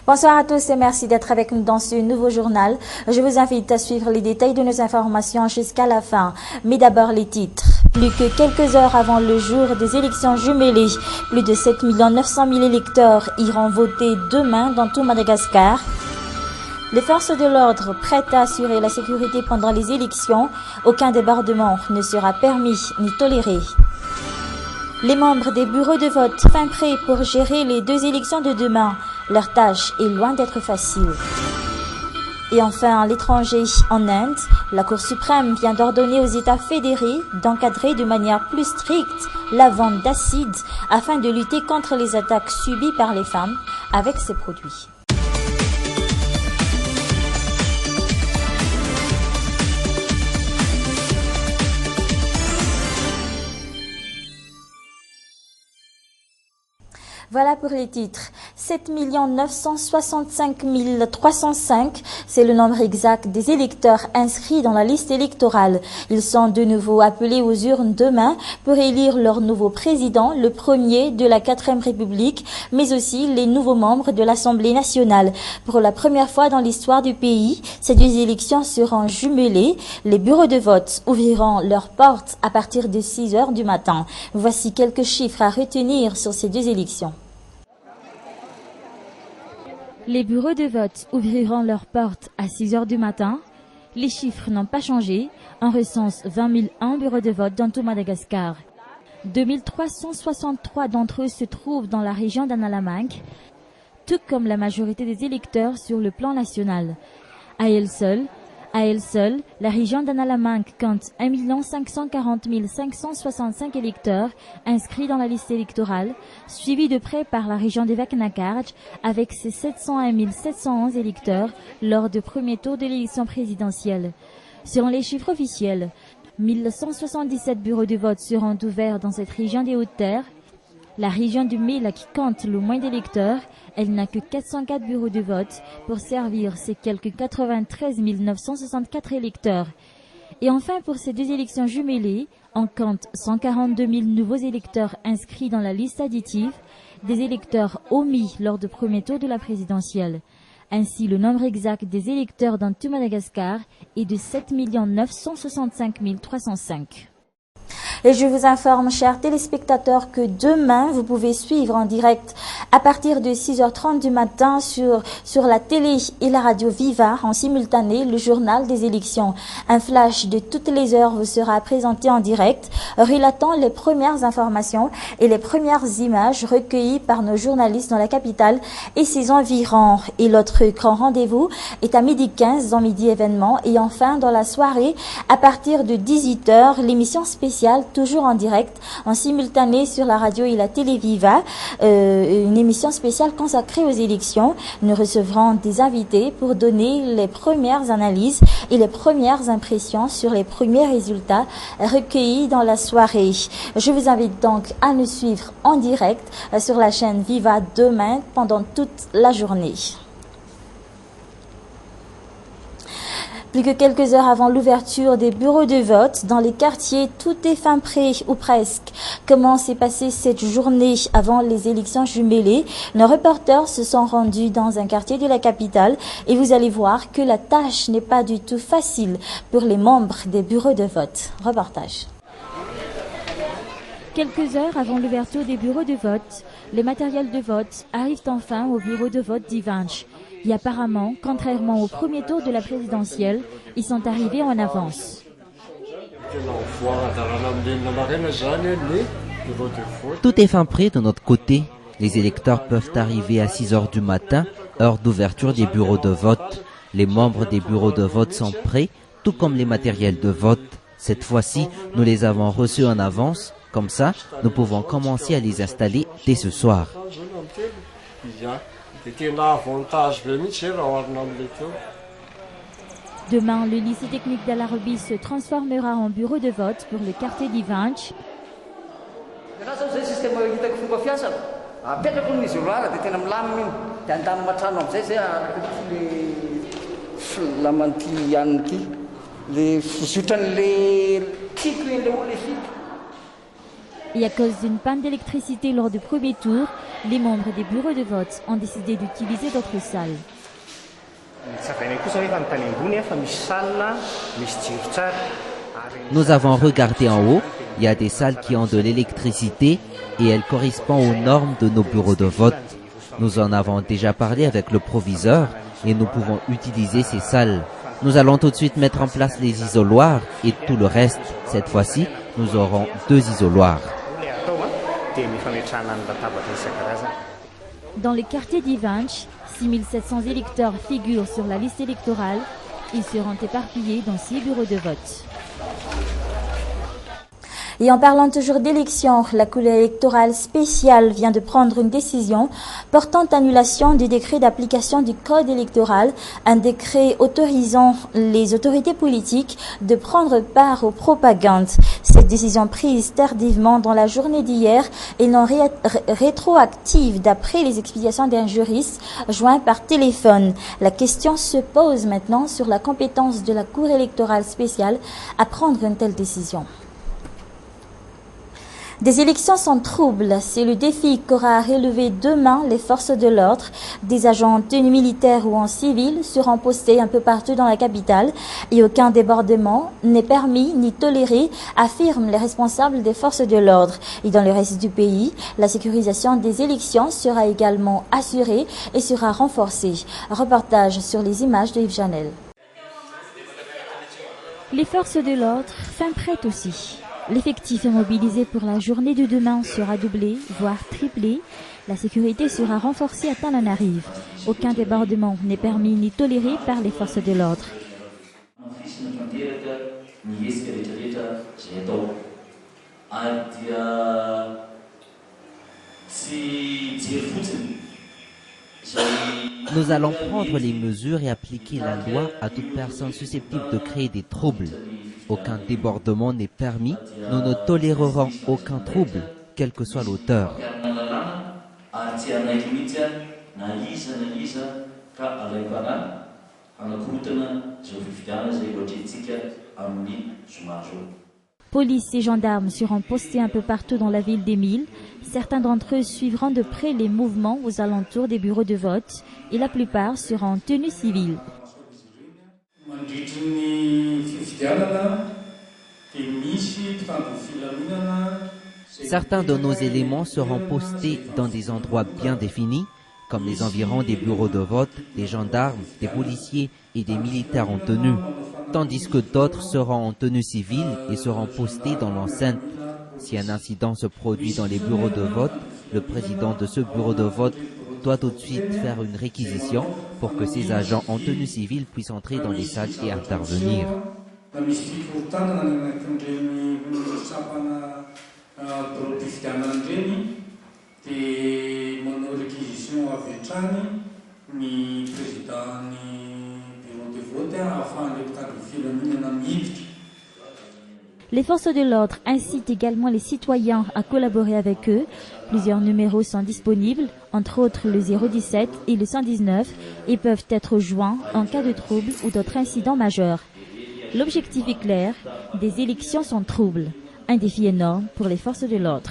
Bonsoir à tous et merci d'être avec nous dans ce nouveau journal. Je vous invite à suivre les détails de nos informations jusqu'à la fin. Mais d'abord les titres. Plus que quelques heures avant le jour des élections jumelées, plus de 7 900 000 électeurs iront voter demain dans tout Madagascar. Les forces de l'ordre prêtes à assurer la sécurité pendant les élections, aucun débordement ne sera permis ni toléré. Les membres des bureaux de vote fin prêts pour gérer les deux élections de demain. Leur tâche est loin d'être facile. Et enfin, à l'étranger, en Inde, la Cour suprême vient d'ordonner aux États fédérés d'encadrer de manière plus stricte la vente d'acide afin de lutter contre les attaques subies par les femmes avec ces produits. Voilà pour les titres. 7 965 305, c'est le nombre exact des électeurs inscrits dans la liste électorale. Ils sont de nouveau appelés aux urnes demain pour élire leur nouveau président, le premier de la 4e République, mais aussi les nouveaux membres de l'Assemblée nationale. Pour la première fois dans l'histoire du pays, ces deux élections seront jumelées. Les bureaux de vote ouvriront leurs portes à partir de 6 heures du matin. Voici quelques chiffres à retenir sur ces deux élections. Les bureaux de vote ouvriront leurs portes à 6 heures du matin. Les chiffres n'ont pas changé. On recense 20 001 bureaux de vote dans tout Madagascar. 2363 d'entre eux se trouvent dans la région d'Analamang, tout comme la majorité des électeurs sur le plan national. À elle seule, la région d'Analamang compte 1 540 565 électeurs inscrits dans la liste électorale, suivi de près par la région de Vaknakarj avec ses 701 711 électeurs lors du premier tour de l'élection présidentielle. Selon les chiffres officiels, 1177 bureaux de vote seront ouverts dans cette région des Hautes-Terres. La région du Mela qui compte le moins d'électeurs, elle n'a que 404 bureaux de vote pour servir ses quelques 93 964 électeurs. Et enfin, pour ces deux élections jumelées, on compte 142 000 nouveaux électeurs inscrits dans la liste additive, des électeurs omis lors du premier tour de la présidentielle. Ainsi, le nombre exact des électeurs dans tout Madagascar est de 7 965 305. Et je vous informe, chers téléspectateurs, que demain, vous pouvez suivre en direct à partir de 6h30 du matin sur la télé et la radio Viva en simultané le journal des élections. Un flash de toutes les heures vous sera présenté en direct, relatant les premières informations et les premières images recueillies par nos journalistes dans la capitale et ses environs. Et l'autre grand rendez-vous est à 12h15 dans Midi Événement et enfin dans la soirée à partir de 18h, l'émission spéciale toujours en direct, en simultané sur la radio et la télé Viva, une émission spéciale consacrée aux élections. Nous recevrons des invités pour donner les premières analyses et les premières impressions sur les premiers résultats recueillis dans la soirée. Je vous invite donc à nous suivre en direct sur la chaîne Viva demain pendant toute la journée. Plus que quelques heures avant l'ouverture des bureaux de vote, dans les quartiers, tout est fin prêt, ou presque. Comment s'est passée cette journée avant les élections jumelées? Nos reporters se sont rendus dans un quartier de la capitale et vous allez voir que la tâche n'est pas du tout facile pour les membres des bureaux de vote. Reportage. Quelques heures avant l'ouverture des bureaux de vote, les matériels de vote arrivent enfin au bureau de vote d'Ivanch. Et apparemment, contrairement au premier tour de la présidentielle, ils sont arrivés en avance. Tout est fin prêt de notre côté. Les électeurs peuvent arriver à 6 heures du matin, heure d'ouverture des bureaux de vote. Les membres des bureaux de vote sont prêts, tout comme les matériels de vote. Cette fois-ci, nous les avons reçus en avance. Comme ça, nous pouvons commencer à les installer dès ce soir. Demain, le lycée technique d'Alarbi se transformera en bureau de vote pour le quartier d'Ivanch. Et à cause d'une panne d'électricité lors du premier tour, les membres des bureaux de vote ont décidé d'utiliser d'autres salles. Nous avons regardé en haut, il y a des salles qui ont de l'électricité et elles correspondent aux normes de nos bureaux de vote. Nous en avons déjà parlé avec le proviseur et nous pouvons utiliser ces salles. Nous allons tout de suite mettre en place les isoloirs et tout le reste. Cette fois-ci, nous aurons 2 isoloirs. Dans le quartier d'Ivanch, 6700 électeurs figurent sur la liste électorale. Ils seront éparpillés dans 6 bureaux de vote. Et en parlant toujours d'élections, la Cour électorale spéciale vient de prendre une décision portant annulation du décret d'application du Code électoral, un décret autorisant les autorités politiques de prendre part aux propagandes. Cette décision prise tardivement dans la journée d'hier est non rétroactive d'après les explications d'un juriste joint par téléphone. La question se pose maintenant sur la compétence de la Cour électorale spéciale à prendre une telle décision. Des élections sans trouble, c'est le défi qu'aura relevé demain les forces de l'ordre. Des agents en tenue militaire ou en civil seront postés un peu partout dans la capitale et aucun débordement n'est permis ni toléré, affirment les responsables des forces de l'ordre. Et dans le reste du pays, la sécurisation des élections sera également assurée et sera renforcée. Reportage sur les images de Yves Janel. Les forces de l'ordre fin prêtes aussi. L'effectif est mobilisé pour la journée de demain sera doublé, voire triplé. La sécurité sera renforcée à Tananarive. Aucun débordement n'est permis ni toléré par les forces de l'ordre. Nous allons prendre les mesures et appliquer la loi à toute personne susceptible de créer des troubles. Aucun débordement n'est permis. Nous ne tolérerons aucun trouble, quel que soit l'auteur. Police et gendarmes seront postés un peu partout dans la ville d'Émile. Certains d'entre eux suivront de près les mouvements aux alentours des bureaux de vote et la plupart seront en tenue civile. Certains de nos éléments seront postés dans des endroits bien définis, comme les environs des bureaux de vote, des gendarmes, des policiers et des militaires en tenue, tandis que d'autres seront en tenue civile et seront postés dans l'enceinte. Si un incident se produit dans les bureaux de vote, le président de ce bureau de vote doit tout de suite faire une réquisition pour que ces agents en tenue civile puissent entrer dans les salles et intervenir. Les forces de l'ordre incitent également les citoyens à collaborer avec eux. Plusieurs numéros sont disponibles, entre autres le 017 et le 119, et peuvent être joints en cas de trouble ou d'autres incidents majeurs. L'objectif est clair, des élections sans trouble. Un défi énorme pour les forces de l'ordre.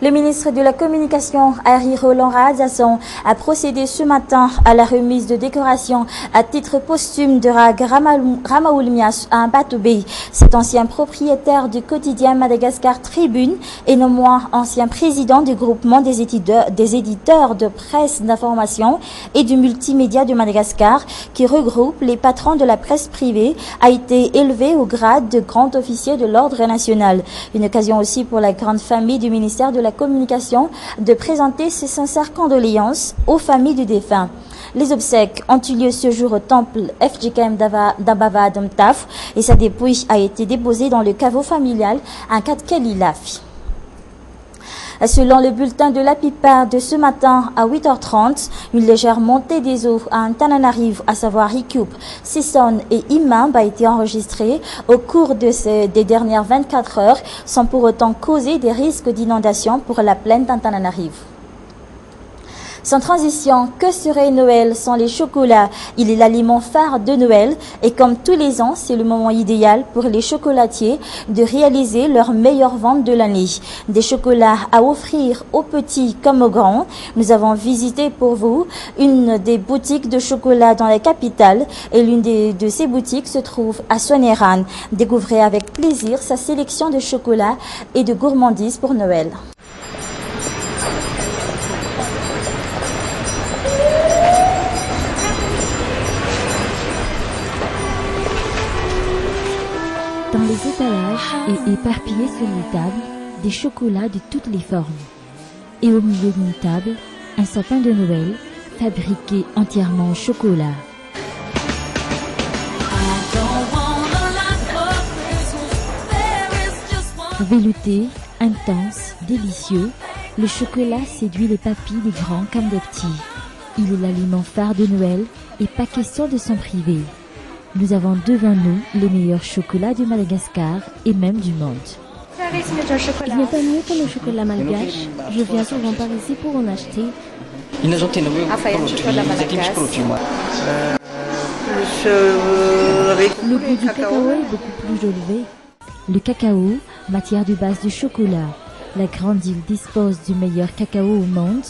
Le ministre de la Communication, Harry Roland Rahadasson, a procédé ce matin à la remise de décoration à titre posthume de Rag Ramaoulmias à Mbatobé. Cet ancien propriétaire du quotidien Madagascar Tribune et non moins ancien président du groupement des éditeurs de presse d'information et du multimédia de Madagascar, qui regroupe les patrons de la presse privée, a été élevé au grade de grand officier de l'ordre national. Une occasion aussi pour la grande famille du ministère de la Communication de présenter ses sincères condoléances aux familles du défunt. Les obsèques ont eu lieu ce jour au temple FGKM d'Abava Domtaf et sa dépouille a été déposée dans le caveau familial à Katkelilafi. Selon le bulletin de l'APIPA de ce matin à 8h30, une légère montée des eaux à Antananarive, à savoir Rikup, Sisson et Imambe, a été enregistrée au cours des dernières 24 heures, sans pour autant causer des risques d'inondation pour la plaine d'Antananarive. Sans transition, que serait Noël sans les chocolats? Il est l'aliment phare de Noël et comme tous les ans, c'est le moment idéal pour les chocolatiers de réaliser leur meilleure vente de l'année. Des chocolats à offrir aux petits comme aux grands. Nous avons visité pour vous une des boutiques de chocolat dans la capitale et l'une de ces boutiques se trouve à Soneran. Découvrez avec plaisir sa sélection de chocolats et de gourmandises pour Noël. Dans les étalages et éparpillés sur les tables, des chocolats de toutes les formes. Et au milieu d'une table, un sapin de Noël fabriqué entièrement en chocolat. Velouté, intense, délicieux, le chocolat séduit les papilles des grands comme des petits. Il est l'aliment phare de Noël et pas question de s'en priver. Nous avons devant nous les meilleurs chocolats du Madagascar et même du monde. Il n'y a pas mieux que le chocolat malgache. Je viens souvent par ici pour en acheter. Le goût du cacao est beaucoup plus élevé. Le cacao, matière de base du chocolat. La grande île dispose du meilleur cacao au monde.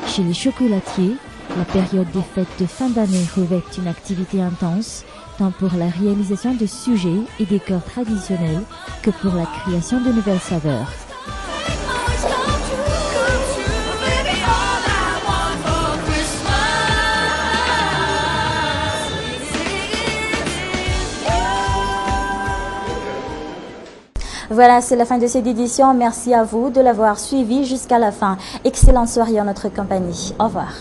Chez les chocolatiers, la période des fêtes de fin d'année revêt une activité intense, tant pour la réalisation de sujets et décors traditionnels que pour la création de nouvelles saveurs. Voilà, c'est la fin de cette édition. Merci à vous de l'avoir suivi jusqu'à la fin. Excellente soirée en notre compagnie. Au revoir.